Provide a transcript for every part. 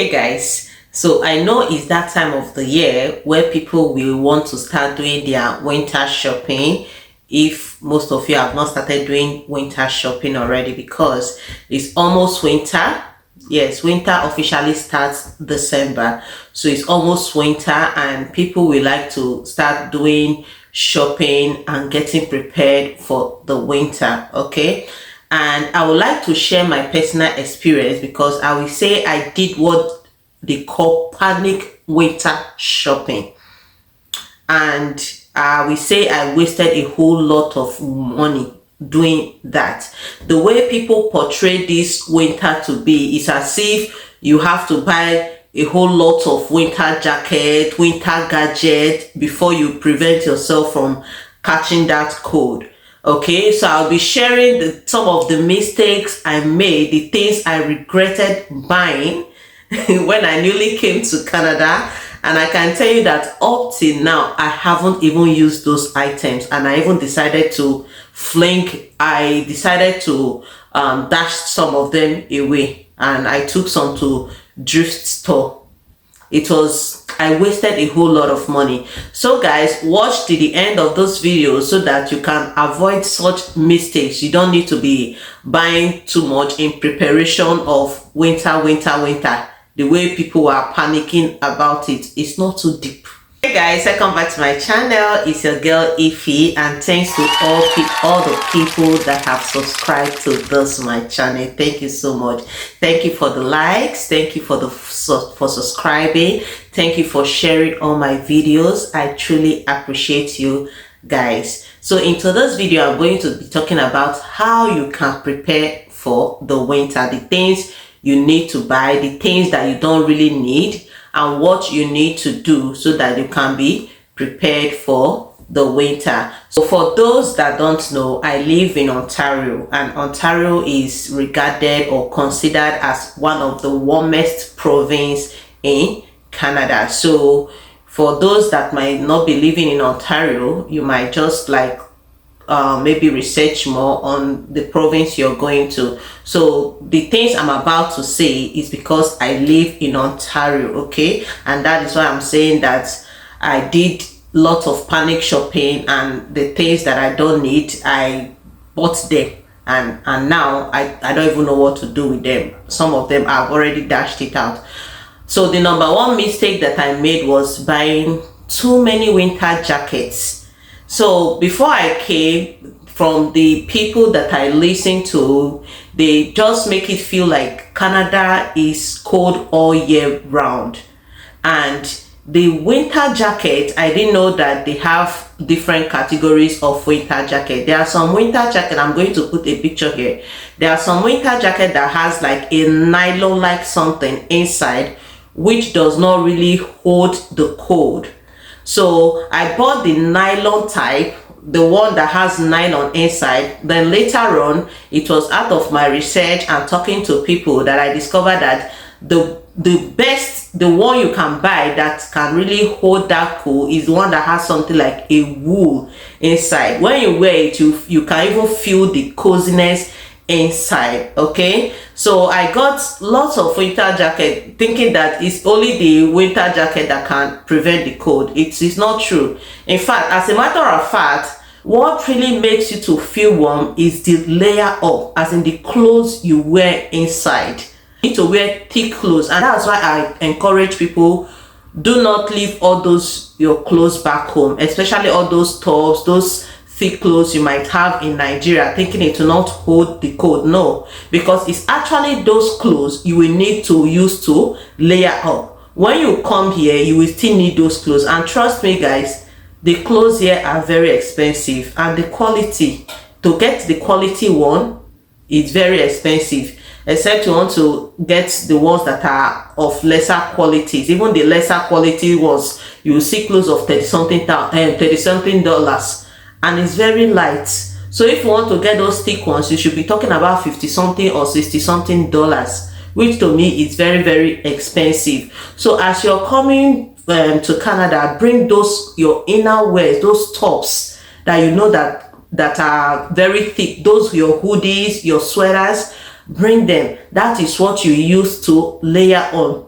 Hey guys, so I know it's that time of the year where people will want to start doing their winter shopping. If most of you have not started doing winter shopping already, because it's almost winter. Yes, winter officially starts December, so it's almost winter and people will like to start doing shopping and getting prepared for the winter. Okay, and I would like to share my personal experience, because I will say I did what they call panic winter shopping, and I will say I wasted a whole lot of money doing that. The way people portray this winter to be is as if you have to buy a whole lot of winter jacket, winter gadget before you prevent yourself from catching that cold. Okay, so I'll be sharing some of the mistakes I made, the things I regretted buying when I newly came to Canada. And I can tell you that up till now, I haven't even used those items, and I even decided to dash some of them away, and I took some to thrift store. I wasted a whole lot of money. So guys, watch to the end of those videos so that you can avoid such mistakes. You don't need to be buying too much in preparation of winter. The way people are panicking about it, it's not too deep. Hey guys, welcome back to my channel. It's your girl Ify, and thanks to all the people that have subscribed to my channel. Thank you so much. Thank you for the likes, thank you for subscribing, thank you for sharing all my videos. I truly appreciate you guys. So in today's video, I'm going to be talking about how you can prepare for the winter, the things you need to buy, the things that you don't really need, and what you need to do so that you can be prepared for the winter. So for those that don't know, I live in Ontario, and Ontario is regarded or considered as one of the warmest provinces in Canada. So for those that might not be living in Ontario, you might just maybe research more on the province you're going to. So the things I'm about to say is because I live in Ontario, okay? And that is why I'm saying that I did lots of panic shopping, and the things that I don't need, I bought them, and now I don't even know what to do with them. Some of them I've already dashed it out. So the number one mistake that I made was buying too many winter jackets. So before I came, from the people that I listen to, they just make it feel like Canada is cold all year round. And the winter jacket, I didn't know that they have different categories of winter jacket. There are some winter jacket, I'm going to put a picture here. There are some winter jacket that has like a nylon like something inside, which does not really hold the cold. So I bought the nylon type, the one that has nylon inside. Then later on, it was out of my research and talking to people that I discovered that the one you can buy that can really hold that cold is the one that has something like a wool inside. When you wear it, you can even feel the coziness inside. Okay, so I got lots of winter jacket thinking that it's only the winter jacket that can prevent the cold. It is not true. In fact, as a matter of fact, what really makes you to feel warm is the layer up, as in the clothes you wear inside. You need to wear thick clothes, and that's why I encourage people, do not leave all those your clothes back home, especially all those tops, those thick clothes you might have in Nigeria, thinking it will not hold the cold. No, because it's actually those clothes you will need to use to layer up. When you come here, you will still need those clothes, and trust me guys, the clothes here are very expensive, and the quality, to get the quality one, is very expensive, except you want to get the ones that are of lesser qualities. Even the lesser quality ones, you will see clothes of $30 something, and it's very light. So if you want to get those thick ones, you should be talking about 50 something or 60 something dollars, which to me is very, very expensive. So as you're coming to Canada, bring those your inner wears, those tops that you know that are very thick, those your hoodies, your sweaters, bring them. That is what you use to layer on.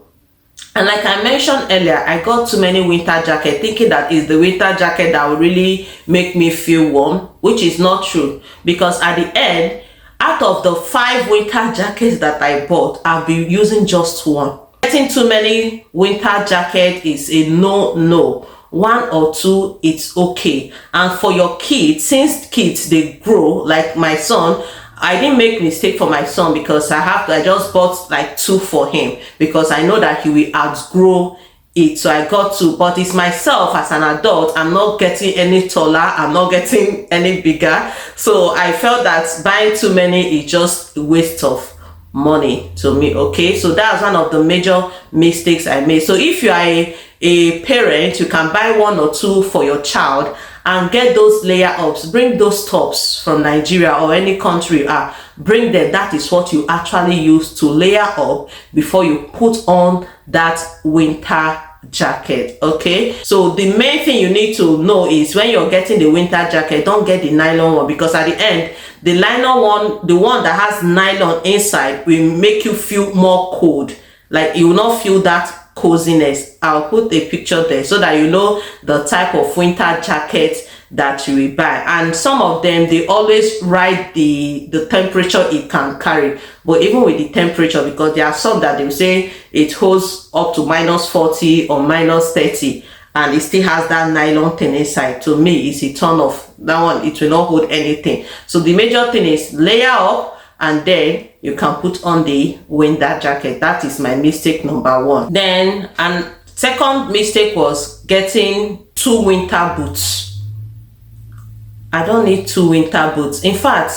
And like I mentioned earlier, I got too many winter jackets thinking that is the winter jacket that will really make me feel warm, which is not true, because at the end, out of the 5 winter jackets that I bought, I'll be using just one. Getting too many winter jackets is a no. 1 or 2, it's okay. And for your kids, since kids they grow, like my son, I didn't make mistake for my son, because I just bought like 2 for him, because I know that he will outgrow it. So I got 2, but it's myself as an adult, I'm not getting any taller, I'm not getting any bigger. So I felt that buying too many is just a waste of money to me. Okay, so that's one of the major mistakes I made. So if you are a parent, you can buy 1 or 2 for your child and get those layer ups. Bring those tops from Nigeria or any country you are, bring them. That is what you actually use to layer up before you put on that winter jacket. Okay, so the main thing you need to know is when you're getting the winter jacket, don't get the nylon one, because at the end, the nylon one, the one that has nylon inside, will make you feel more cold. Like you will not feel that coziness. I'll put a picture there so that you know the type of winter jacket that you will buy. And some of them, they always write the temperature it can carry, but even with the temperature, because there are some that they will say it holds up to -40 or -30, and it still has that nylon thing inside. To me, it's a turn off. That one, it will not hold anything. So the major thing is layer up, and then you can put on the winter jacket. That is my mistake number 1. Then, and second mistake was getting 2 winter boots. I don't need 2 winter boots. In fact,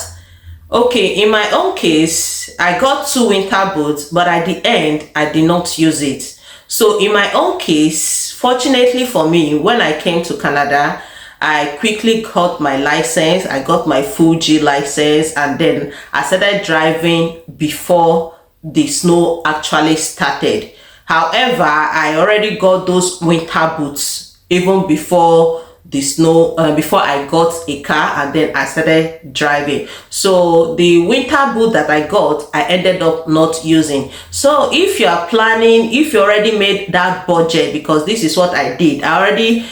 okay, in my own case, I got 2 winter boots, but at the end, I did not use it. So in my own case, fortunately for me, when I came to Canada, I quickly got my license. I got my Fuji license, and then I started driving before the snow actually started. However, I already got those winter boots even before the snow, before I got a car, and then I started driving. So the winter boot that I got, I ended up not using. So if you are planning, if you already made that budget, because this is what I did, I already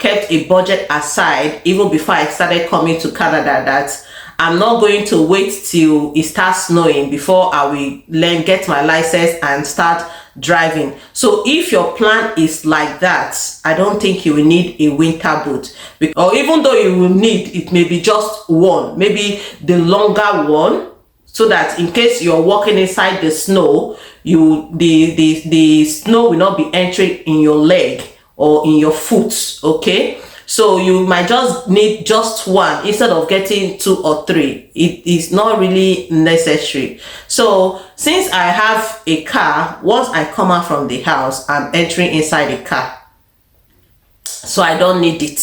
kept a budget aside even before I started coming to Canada, that I'm not going to wait till it starts snowing before I will get my license and start driving. So if your plan is like that, I don't think you will need a winter boot, or even though you will need it, maybe just one, maybe the longer one, so that in case you're walking inside the snow, the snow will not be entering in your leg or in your foot. Okay, so you might just need just one instead of getting 2 or 3. It is not really necessary. So since I have a car, once I come out from the house, I'm entering inside the car, so I don't need it.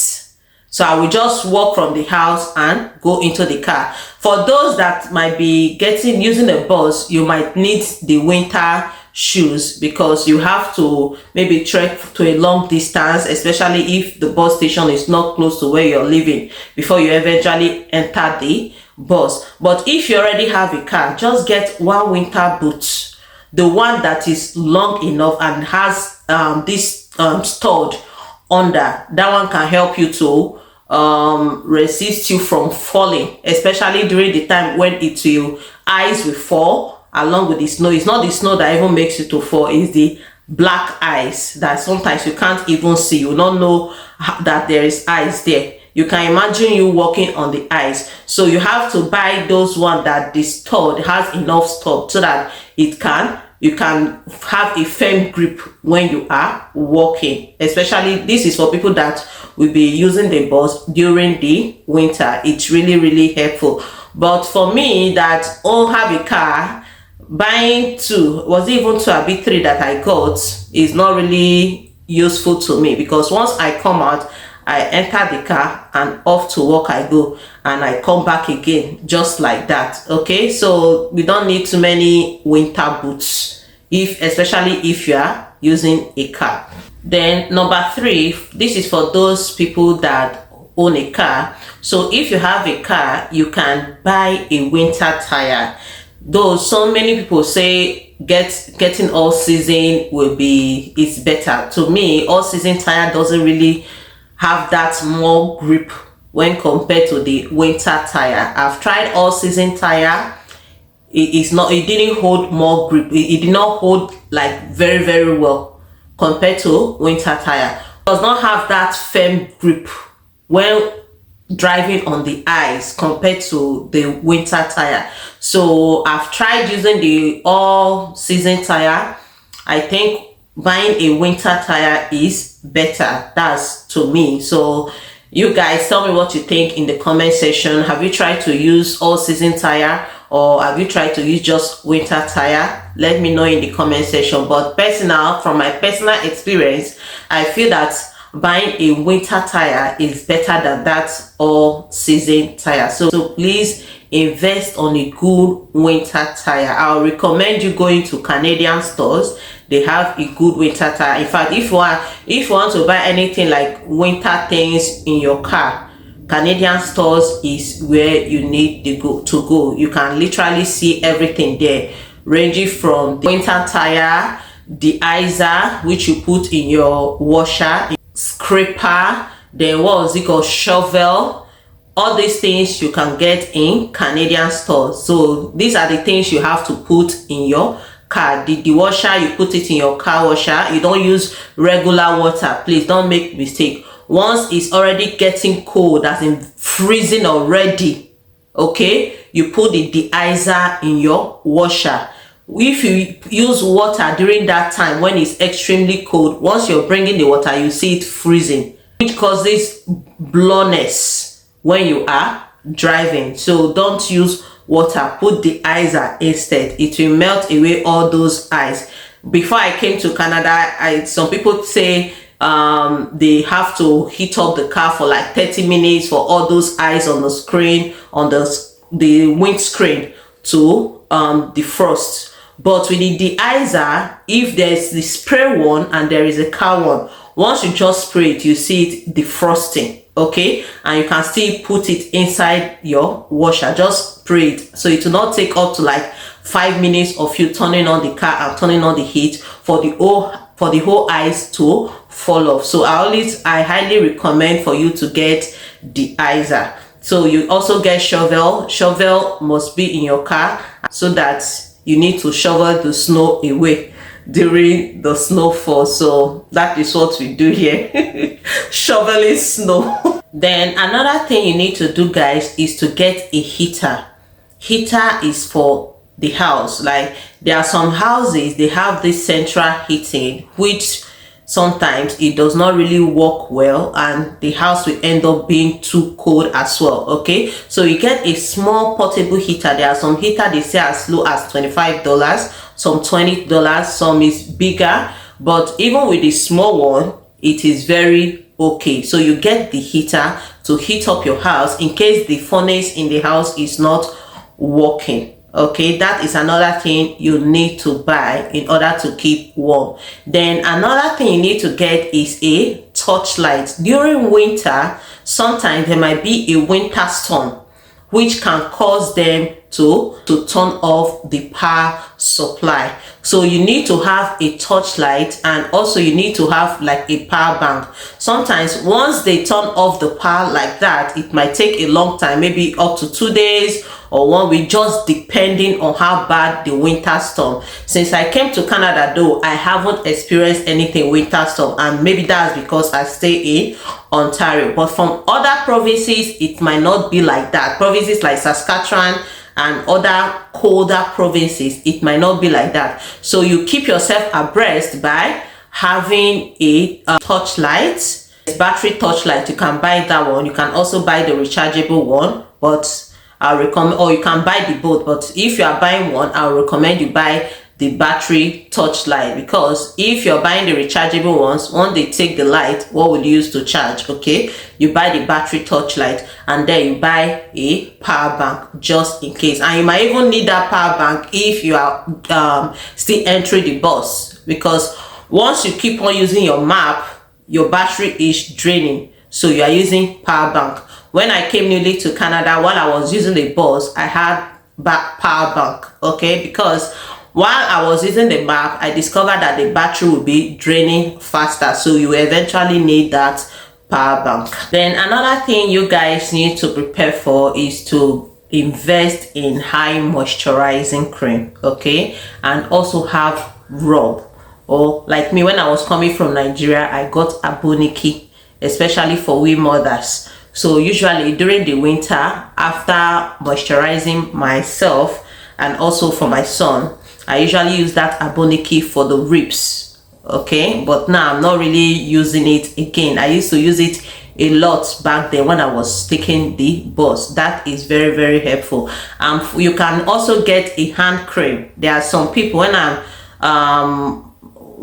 So I will just walk from the house and go into the car. For those that might be using a bus, you might need the winter shoes, because you have to maybe trek to a long distance, especially if the bus station is not close to where you're living, before you eventually enter the bus. But if you already have a car, just get 1 winter boot, the one that is long enough and has this stud under. That one can help you to resist you from falling, especially during the time when ice will fall along with the snow. It's not the snow that even makes you to fall, it's the black ice that sometimes you can't even see. You don't know that there is ice there. You can imagine you walking on the ice. So you have to buy those ones that the stud has enough stud, so that you can have a firm grip when you are walking. Especially this is for people that will be using the bus during the winter. It's really helpful. But for me that have a car, buying 2, was it even 2 or 3 that I got, is not really useful to me, because once I come out, I enter the car and off to work I go, and I come back again just like that. Okay, so we don't need too many winter boots, especially if you are using a car. Then number 3, this is for those people that own a car. So if you have a car, you can buy a winter tire. Though so many people say getting all season will be is better. To me, all season tire doesn't really have that more grip when compared to the winter tire. I've tried all season tire. It didn't hold more grip. It did not hold like very well compared to winter tire. It does not have that firm grip when driving on the ice compared to the winter tire. So I've tried using the all season tire. I think buying a winter tire is better. That's to me. So you guys tell me what you think in the comment section. Have you tried to use all season tire, or have you tried to use just winter tire? Let me know in the comment section. But from my personal experience, I feel that buying a winter tire is better than that all season tire. So please invest on a good winter tire. I'll recommend you going to Canadian stores. They have a good winter tire. In fact, if you want to buy anything like winter things in your car, Canadian stores is where you need to go. You can literally see everything there, ranging from the winter tire, the icer which you put in your washer, scraper, then what was it called, shovel. All these things you can get in Canadian stores. So these are the things you have to put in your car. The washer, you put it in your car washer. You don't use regular water. Please don't make mistake. Once it's already getting cold, as in freezing already, okay, you put the de-icer in your washer. If you use water during that time when it's extremely cold, once you're bringing the water, you see it freezing, which causes blurriness when you are driving. So don't use water, put the icer instead. It will melt away all those ice. Before I came to Canada, some people say they have to heat up the car for like 30 minutes for all those ice on the screen, on the windscreen to defrost. But with the de-icer, if there's the spray one and there is a car one, once you just spray it, you see it defrosting, okay, and you can still put it inside your washer. Just spray it, so it will not take up to like 5 minutes of you turning on the car and turning on the heat for the whole ice to fall off. So I highly recommend for you to get the de-icer. So you also get shovel must be in your car, so that you need to shovel the snow away during the snowfall. So that is what we do here. Shoveling snow. Then another thing you need to do, guys, is to get a heater. Heater is for the house. Like there are some houses, they have this central heating, which sometimes it does not really work well, and the house will end up being too cold as well. Okay, so you get a small portable heater. There are some heater they say as low as $25, some $20, some is bigger, but even with the small one, it is very okay. So you get the heater to heat up your house in case the furnace in the house is not working. Okay, that is another thing you need to buy in order to keep warm. Then another thing you need to get is a torchlight. During winter, sometimes there might be a winter storm, which can cause them to turn off the power supply. So you need to have a torchlight, and also you need to have like a power bank. Sometimes once they turn off the power like that, it might take a long time, maybe up to 2 days or 1 week, just depending on how bad the winter storm. Since I came to Canada though, I haven't experienced anything winter storm, and maybe that's because I stay in Ontario. But from other provinces, it might not be like that. Provinces like Saskatchewan and other colder provinces, it might not be like that. So you keep yourself abreast by having a torchlight, battery torchlight. You can buy that one. You can also buy the rechargeable one, but I recommend, or you can buy the both, but if you are buying one, I recommend you buy the battery torchlight, because if you're buying the rechargeable ones, once they take the light, what will you use to charge? Okay, you buy the battery torchlight, and then you buy a power bank just in case. And you might even need that power bank if you are still entering the bus, because once you keep on using your map, your battery is draining, so you are using power bank. When I came newly to Canada, while I was using the bus, I had power bank. okay, because while I was using the map, I discovered that the battery will be draining faster, so you eventually need that power bank. Then another thing you guys need to prepare for is to invest in high moisturizing cream, okay, and also have rub. Or like me, when I was coming from Nigeria, I got aboniki, especially for we mothers. So usually during the winter, after moisturizing myself and also for my son, I usually use that aboniki for the ribs, okay. But now I'm not really using it again. I used to use it a lot back then when I was taking the bus. That is very, very helpful. You can also get a hand cream. There are some people,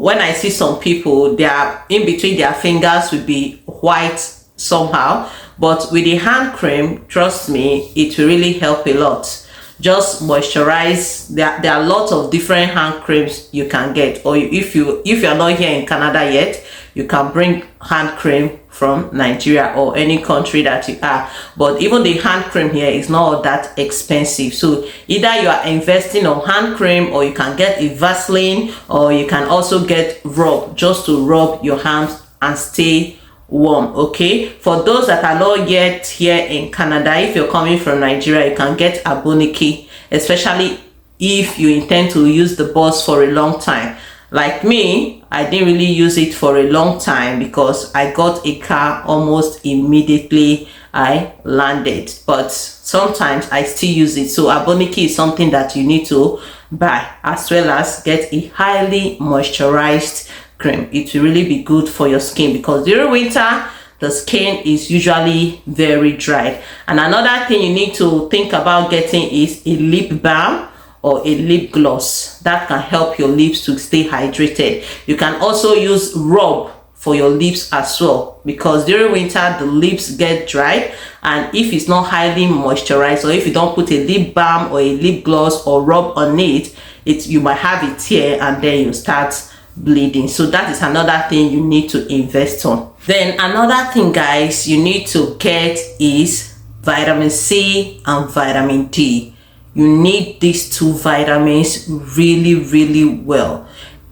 when I see some people, they are in between their fingers will be white somehow, but with the hand cream, trust me, it will really help a lot. Just moisturize. There are lots of different hand creams you can get, or if you're not here in Canada yet, you can bring hand cream from Nigeria or any country that you are. But even the hand cream here is not that expensive, so either you are investing on hand cream, or you can get a Vaseline, or you can also get rub, just to rub your hands and stay warm, okay. For those that are not yet here in Canada, if you're coming from Nigeria, you can get aboniki, especially if you intend to use the bus for a long time. Like me, I didn't really use it for a long time because I got a car almost immediately I landed, but sometimes I still use it. So aboniki is something that you need to buy, as well as get a highly moisturized cream. It will really be good for your skin, because during winter the skin is usually very dry. And another thing you need to think about getting is a lip balm or a lip gloss that can help your lips to stay hydrated. You can also use rub for your lips as well, because during winter the lips get dry, and if it's not highly moisturized, or if you don't put a lip balm or a lip gloss or rub on it, you might have it here and then you start bleeding. So that is another thing you need to invest on. Then another thing, guys, you need to get is vitamin C and vitamin D. You need these two vitamins really, really well.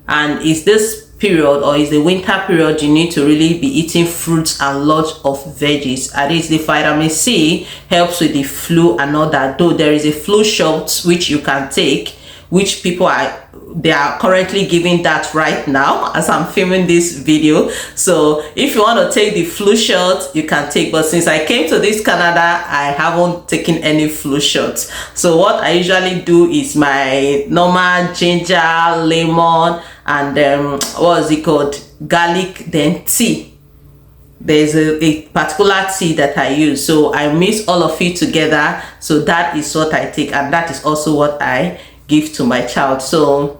And is this period, or is the winter period, you need to really be eating fruits and lots of veggies. At least the vitamin C helps with the flu and all that, though there is a flu shot which you can take, which they are currently giving that right now as I'm filming this video. So if you want to take the flu shot, you can take, but since I came to this Canada, I haven't taken any flu shots. So what I usually do is my normal ginger, lemon, and what is it called, garlic, then tea. There's a particular tea that I use, so I mix all of it together. So that is what I take, and that is also what I give to my child. So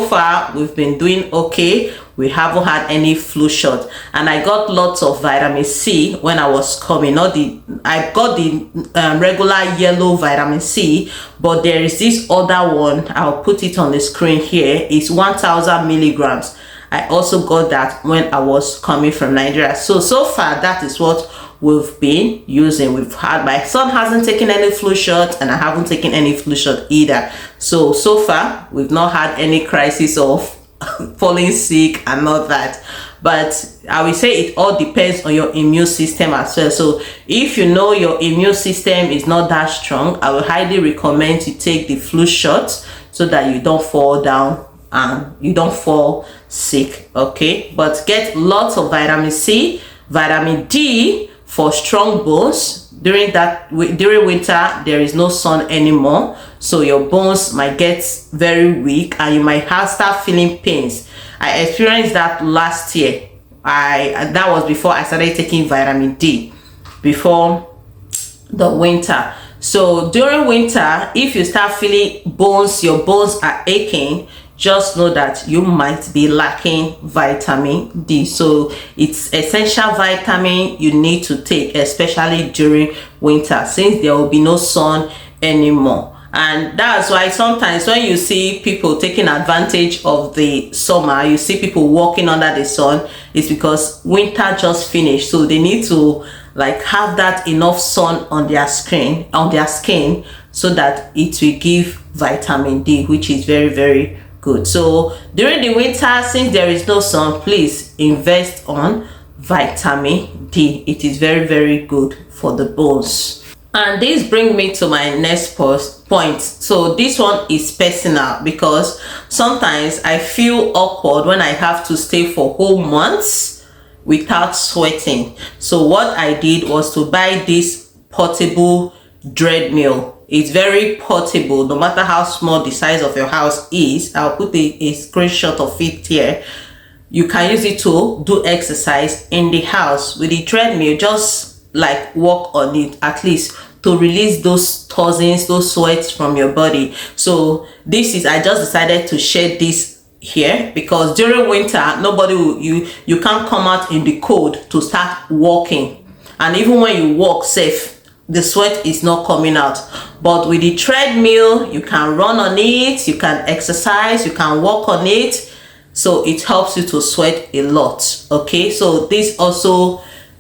far we've been doing okay. We haven't had any flu shot, and I got lots of vitamin C when I was coming. I got the regular yellow vitamin C, but there is this other one. I'll put it on the screen here. It's 1000 milligrams. I also got that when I was coming from Nigeria. So far that is what we've been using. My son hasn't taken any flu shot, and I haven't taken any flu shot either. So far we've not had any crisis of falling sick and all that. But I will say it all depends on your immune system as well. So if you know your immune system is not that strong, I will highly recommend you take the flu shot, so that you don't fall down and you don't fall sick, okay. But get lots of vitamin C, vitamin D for strong bones. During winter there is no sun anymore, so your bones might get very weak and you might start feeling pains. I experienced that last year. That was before I started taking vitamin D, before the winter. So during winter, if you start feeling your bones are aching, just know that you might be lacking vitamin D. So it's essential vitamin you need to take, especially during winter, since there will be no sun anymore. And that's why sometimes when you see people taking advantage of the summer, you see people walking under the sun, it's because winter just finished, so they need to like have that enough sun on their skin, so that it will give vitamin D, which is very, very good. So during the winter, since there is no sun, please invest on vitamin D. It is very, very good for the bones. And this brings me to my next point. So this one is personal, because sometimes I feel awkward when I have to stay for whole months without sweating. So what I did was to buy this portable treadmill. It's very portable, no matter how small the size of your house is. I'll put a screenshot of it here. You can use it to do exercise in the house. With the treadmill, just like walk on it, at least to release those toxins, those sweats from your body. So this is, I just decided to share this here, because during winter, nobody will, you can't come out in the cold to start walking, and even when you walk safe, the sweat is not coming out. But with the treadmill, you can run on it, you can exercise, you can walk on it, so it helps you to sweat a lot. Okay, so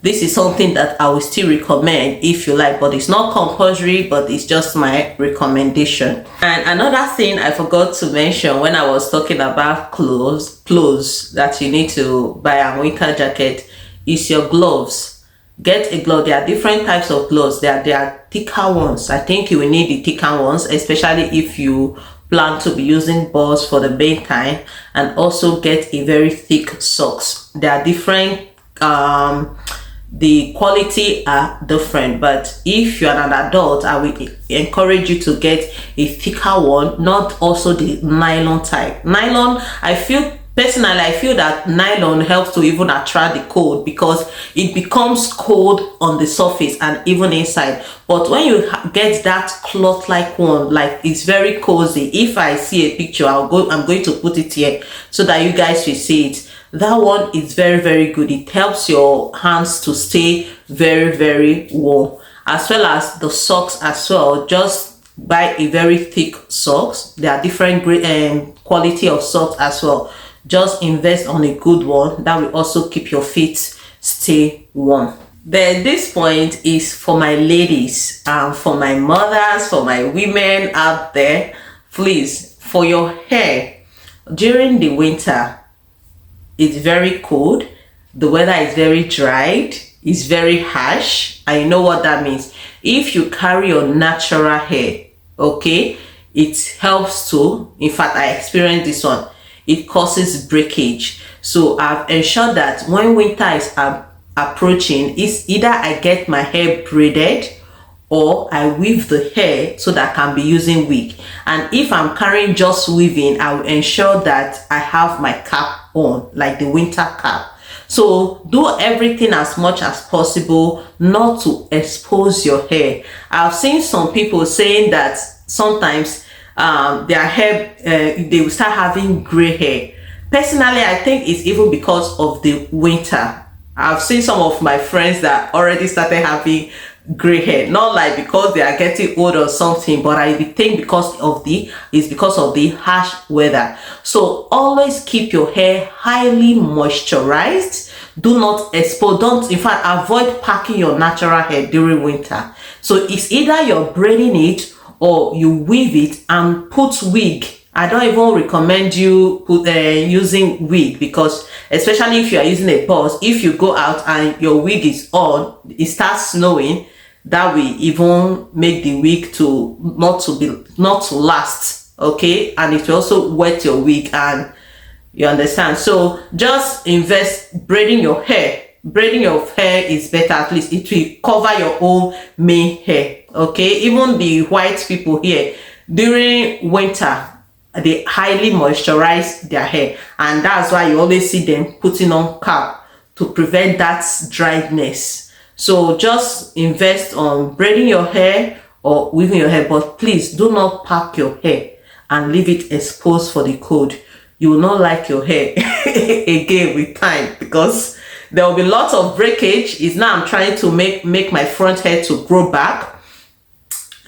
this is something that I will still recommend if you like, but it's not compulsory, but it's just my recommendation. And another thing I forgot to mention when I was talking about clothes that you need to buy a winter jacket is your gloves. Get a glove. There are different types of gloves. There are thicker ones. I think you will need the thicker ones, especially if you plan to be using balls for the daytime. And also get a very thick socks. There are different, the quality are different, but if you're an adult, I will encourage you to get a thicker one, not also the nylon type. Nylon, personally, I feel that nylon helps to even attract the cold, because it becomes cold on the surface and even inside. But when you get that cloth like one, like it's very cozy. If I see a picture, I'm going to put it here so that you guys will see it. That one is very, very good. It helps your hands to stay very, very warm, as well as the socks as well. Just buy a very thick socks. There are different quality of socks as well. Just invest on a good one that will also keep your feet stay warm. Then this point is for my ladies, for my mothers, for my women out there. Please, for your hair during the winter, it's very cold, the weather is very dried, it's very harsh. I know what that means. If you carry your natural hair, okay, it helps to, in fact, I experienced this one, it causes breakage. So I've ensured that when winter is approaching, it's either I get my hair braided or I weave the hair so that I can be using wig. And if I'm carrying just weaving, I will ensure that I have my cap on, like the winter cap. So do everything as much as possible not to expose your hair. I've seen some people saying that sometimes their hair, they will start having gray hair. Personally, I think it's even because of the winter. I've seen some of my friends that already started having gray hair, not like because they are getting old or something, but I think because of the harsh weather. So always keep your hair highly moisturized. Do not expose, in fact, avoid packing your natural hair during winter. So it's either you're braiding it or you weave it and put wig. I don't even recommend you using wig, because especially if you are using a purse, if you go out and your wig is on, it starts snowing, that will even make the wig to not to last, okay, and it will also wet your wig, and you understand. So just invest braiding your hair. Braiding your hair is better. At least it will cover your own main hair, okay. Even the white people here, during winter, they highly moisturize their hair, and that's why you always see them putting on cap to prevent that dryness. So just invest on braiding your hair or weaving your hair, but please do not pack your hair and leave it exposed for the cold. You will not like your hair again with time, because there will be lots of breakage. It's now I'm trying to make my front hair to grow back.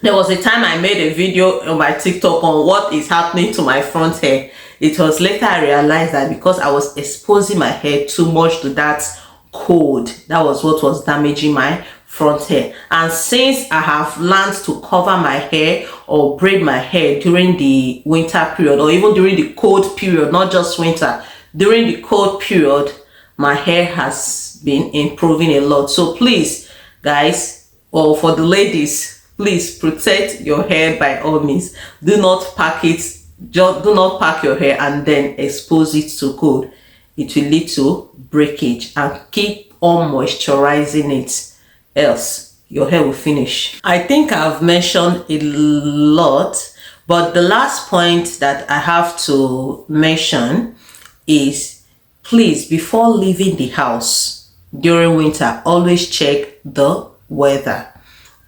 There was a time I made a video on my TikTok on what is happening to my front hair. It was later I realized that because I was exposing my hair too much to that cold, that was what was damaging my front hair. And since I have learned to cover my hair or braid my hair during the winter period, or even during the cold period, not just winter, during the cold period, my hair has been improving a lot. So please guys, or for the ladies, please protect your hair by all means. Do not pack it, just do not pack your hair and then expose it to cold. It will lead to breakage, and keep on moisturizing it, else your hair will finish. I think I've mentioned a lot, but the last point that I have to mention is, please, before leaving the house during winter, always check the weather.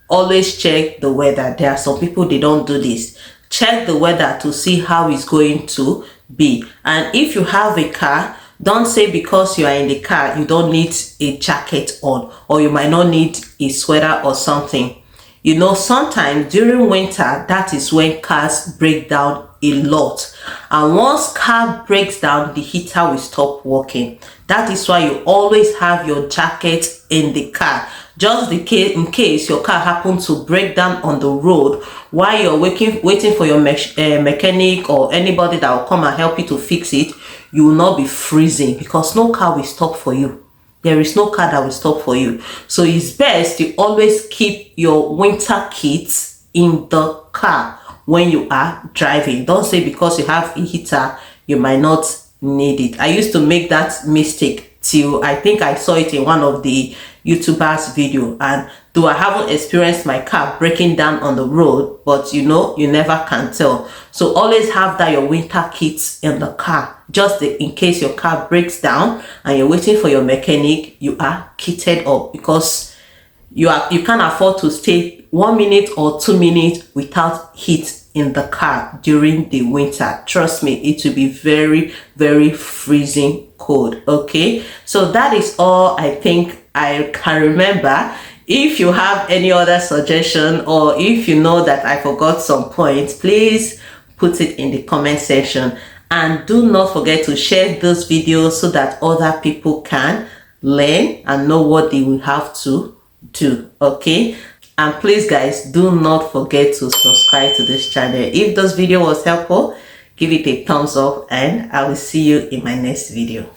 Always check the weather. There are some people, they don't do this. Check the weather to see how it's going to be. And if you have a car, don't say because you are in the car you don't need a jacket on, or you might not need a sweater or something. You know, sometimes during winter, that is when cars break down a lot, and once car breaks down, the heater will stop working. That is why you always have your jacket in the car, just in case your car happens to break down on the road while you're waiting for your mechanic or anybody that will come and help you to fix it. You will not be freezing, because no car will stop for you. There is no car that will stop for you. So it's best you always keep your winter kits in the car when you are driving. Don't say because you have a heater you might not need it. I used to make that mistake till I think I saw it in one of the YouTubers video, and though I haven't experienced my car breaking down on the road, but you know, you never can tell. So always have that your winter kits in the car, just in case your car breaks down and you're waiting for your mechanic. You are kitted up, because you can't afford to stay 1 minute or 2 minutes without heat in the car during the winter. Trust me, it will be very, very freezing cold. Okay, so that is all I think I can remember. If you have any other suggestion, or if you know that I forgot some points, please put it in the comment section. And do not forget to share those videos so that other people can learn and know what they will have to do. Okay, and please guys, do not forget to subscribe to this channel. If this video was helpful, give it a thumbs up, and I will see you in my next video.